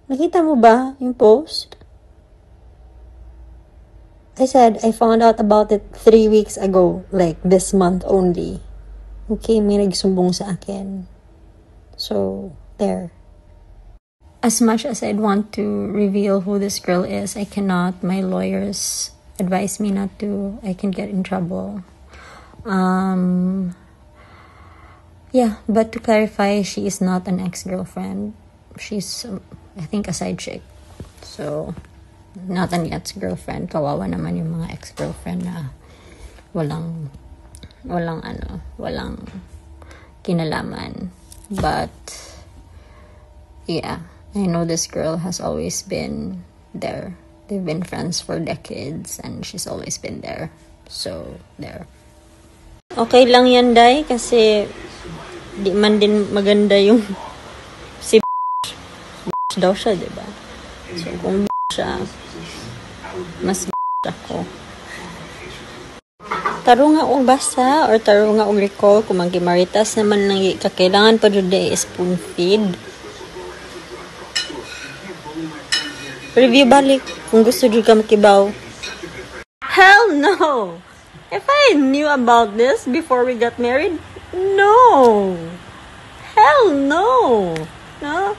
Nakita mo ba yung post? I said, I found out about it 3 weeks ago. Like, this month only. Okay, may nagsumbong sa akin. So, there. As much as I'd want to reveal who this girl is, I cannot. My lawyers advise me not to. I can get in trouble. Yeah, but to clarify, she is not an ex-girlfriend. She's, I think, a side chick. So, not an ex-girlfriend. Kawawa naman yung mga ex-girlfriend na walang kinalaman. But, yeah, I know this girl has always been there. They've been friends for decades and she's always been there. So, there. Okay lang yan, Day, kasi di man din maganda yung si daw siya, diba? So, kung siya, mas ako. Taro nga og basa or taro nga og recall kung magimaritas naman nang kakailangan pa jud ay spoon feed. Review balik kung gusto jud ka makibaw. Hell no! If I knew about this before we got married, no! Hell no! No?